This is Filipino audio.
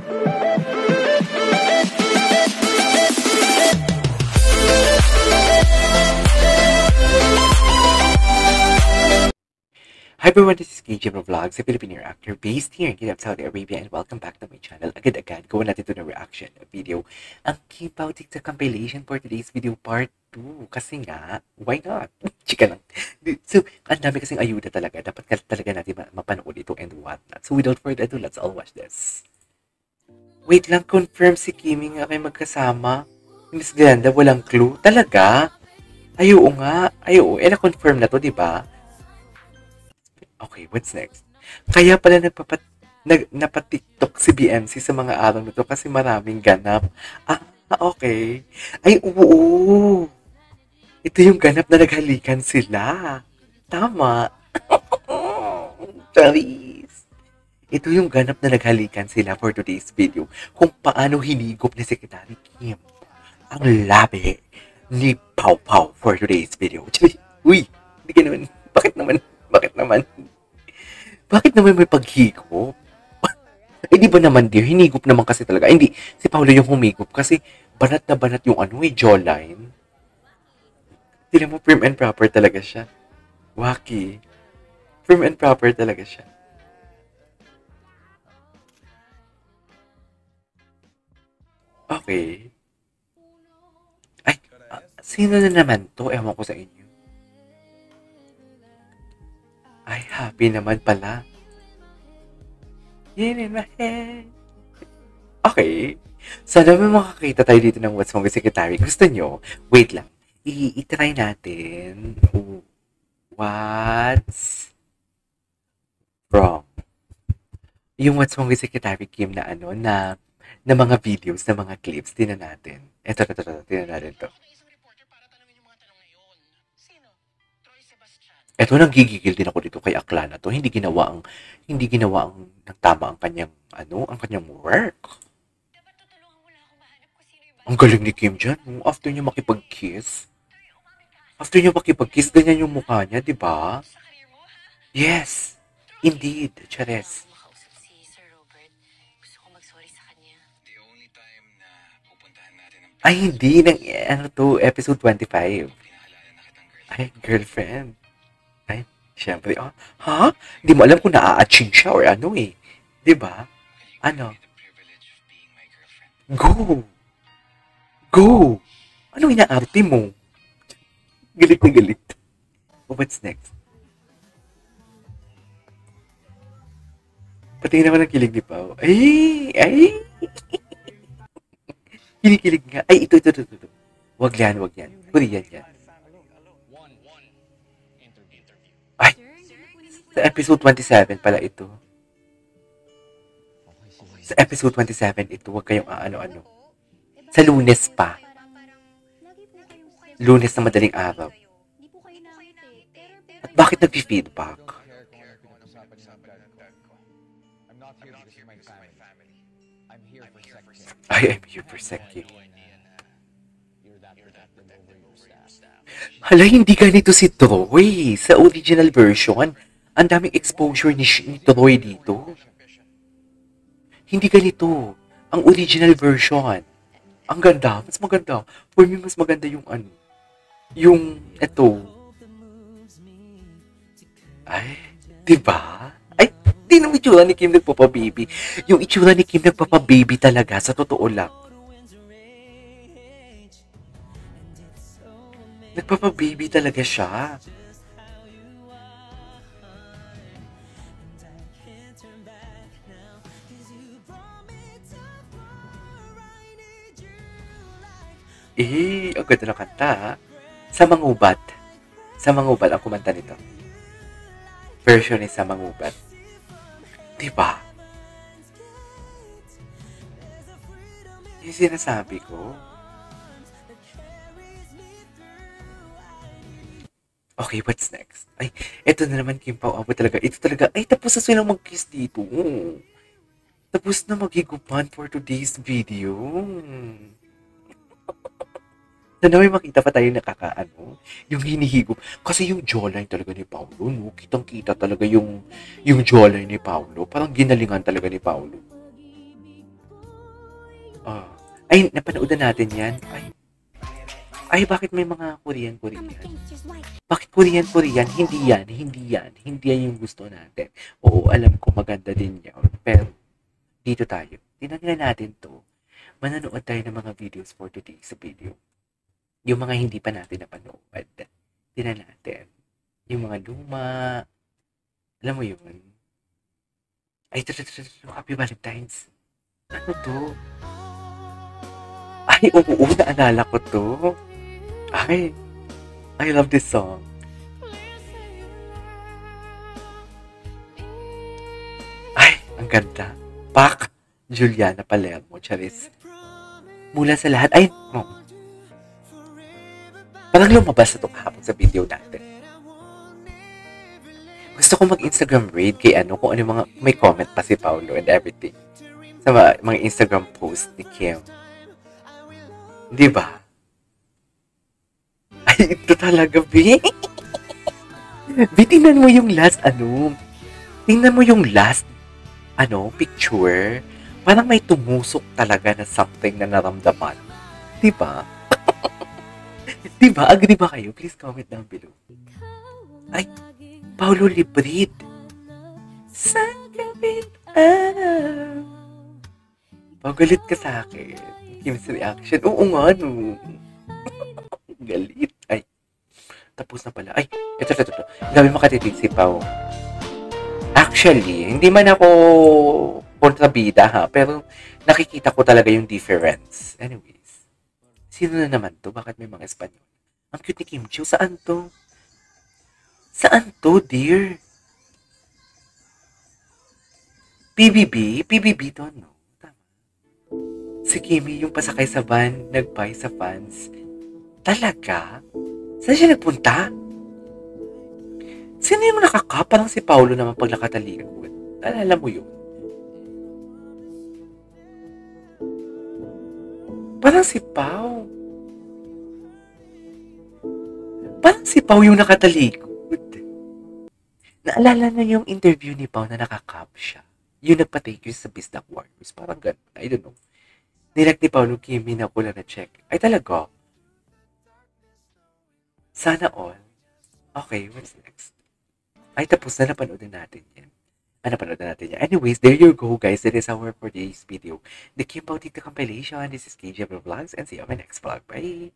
Hi everyone, this is KJ Vlogs, a Filipino actor based here in Kingdom, Saudi Arabia, and welcome back to my channel. Agad-agad, gawin natin ito na reaction video. Ang Kimpaw TikTok compilation for today's video part 2. Kasi nga, why not? Chika lang. So, ang dami kasing ayuda talaga. Dapat talaga natin mapanood ito and whatnot. So without further ado, let's all watch this. Wait lang, confirm si Kimi nga kayo magkasama. Miss Glenda, walang clue. Talaga? Ayo nga. Ayo, na-confirm na to, di ba? Okay, what's next? Kaya pala napatiktok si BMC sa mga araw na to kasi maraming ganap. Ah, okay. Ay, oo. Ito yung ganap na naghalikan sila. Tama. Charis. Ito yung ganap na naghalikan sila for today's video. Kung paano hinigop ni Secretary Kim ang labi ni Pau Pau for today's video. Uy, hindi ka naman. Bakit naman? Bakit naman may paghigop? Eh, di ba naman dear, hinigop naman kasi talaga. Hindi, si Paolo yung humigop kasi banat na banat yung jawline. Tignan mo, prim and proper talaga siya. Waki. Prim and proper talaga siya. Okay. Ay, sino na naman to? Ewan ko sa inyo. Ay, happy naman pala. Yun in my head. Okay. Sana may makakita tayo dito ng What's Wrong with Secretary. Gusto nyo? Wait lang. I-try natin. What's wrong? Yung What's Wrong with Secretary Kim na na mga videos, na mga clips. Tingnan natin. Ito. Tingnan natin to. Eto, nanggigigil din ako dito kay Akla na to. Hindi ginawa ang ng tama ang kanyang work. Ang galing ni Kim dyan. After niya makipag-kiss, ganyan yung mukha niya, di ba? Yes, indeed, Chares. Ay, hindi. Episode 25. Ay, girlfriend. Ay, syempre, ha? Hindi mo alam kung naa-aching siya or eh. Diba? Go! Ano inaarte mo? Galit na galit. What's next? Patingin naman ang kilig ni Pao. Ay! Kinikilig nga. Ay, ito. Wag yan. Huli yan. Ay! Sa episode 27 pala ito. Sa episode 27 ito, huwag kayong Sa Lunes pa. Lunes na madaling araw. At bakit nag-feedback? I'm here for Seki. Hala, hindi ganito si Troy sa original version. Ang daming exposure ni Troy dito. Hindi ganito. Ang original version. Ang ganda. Mas maganda. For me, mas maganda yung yung ito. Ay, diba? Ay, di naman itsura ni Kim nagpapababy. Yung itsura ni Kim nagpapababy talaga, sa totoo lang. Nagpapababy talaga siya. Ang ganda na kanta, ha? Sa Mangubat ang kumanta nito. Version ni Sa Mangubat. Diba? Yung sinasabi ko. Okay, what's next? Ay, eto na naman, Kim Pao. Talaga. Ito talaga. Ay, tapos na silang mag-kiss dito. Tapos na maghigupan for today's video. Sana may makita pa tayo yung hinihigop. Kasi yung jawline talaga ni Paolo, no? Kitang-kita talaga yung jawline ni Paolo. Parang ginalingan talaga ni Paolo. Oh. Ay, napanood na natin yan. Ay, bakit may mga Korean? Bakit Korean? Hindi yan yung gusto natin. Oo, alam ko maganda din yan. Pero, dito tayo. Tingnan natin to. Manonood tayo ng mga videos for today's video. Yung mga hindi pa natin napanood. Tingnan natin. Yung mga luma. Alam mo yun? Ay, ito. Happy Valentine's. Ano to? Ay, oo, naalala ko to. Ay, I love this song. Ay, ang ganda. Pak! Juliana Palermo, Charis. Mula sa lahat, ay, no. Parang lumabas na ito kahapon sa video natin. Gusto ko mag-Instagram raid kay kung ano mga, may comment pa si Paolo and everything. Sa mga Instagram post ni Kim. Di ba? Ay, ito talaga, B. B, tingnan mo yung last, tingnan mo yung last, picture. Parang may tumusok talaga na something na naramdaman. Di ba? Di ba? Agree ba kayo? Please comment down below. Ay, Paolo Librid. Sa gabit, pagalit ka sa akin. Kim's reaction. Oo nga, no. Galit. Ay, tapos na pala. Ay, ito. Gabi makatitig si Pao. Actually, hindi man ako kontrabida ha, pero nakikita ko talaga yung difference. Anyways, sino na naman to? Bakit may mga Espanyol? Ang cute ni Kim Chiu. Saan to? Saan to, dear? PBB? PBB to, no? Tama. Si Kimi, yung pasakay sa van, nag-buy sa fans. Talaga? Saan siya nagpunta? Sino yung nakaka? Parang si Paolo naman pag nakatalikod. Alala mo yun? Parang si Pao. Parang si Pao yung nakatalikod. Naalala na yung interview ni Pao na nakakap siya. Yung nagpa-take you sa Bisdak Warriors. Parang ganun. I don't know. Nilak ni Paolo Kimi na ko lang na-check. Ay talaga? Sana all. Okay, what's next? Ay, tapos na napanood na natin yan. Anyways, there you go, guys. That is our for today's video. The Kim Bautista compilation. This is KJ Vlogs, and see you on my next vlog. Bye!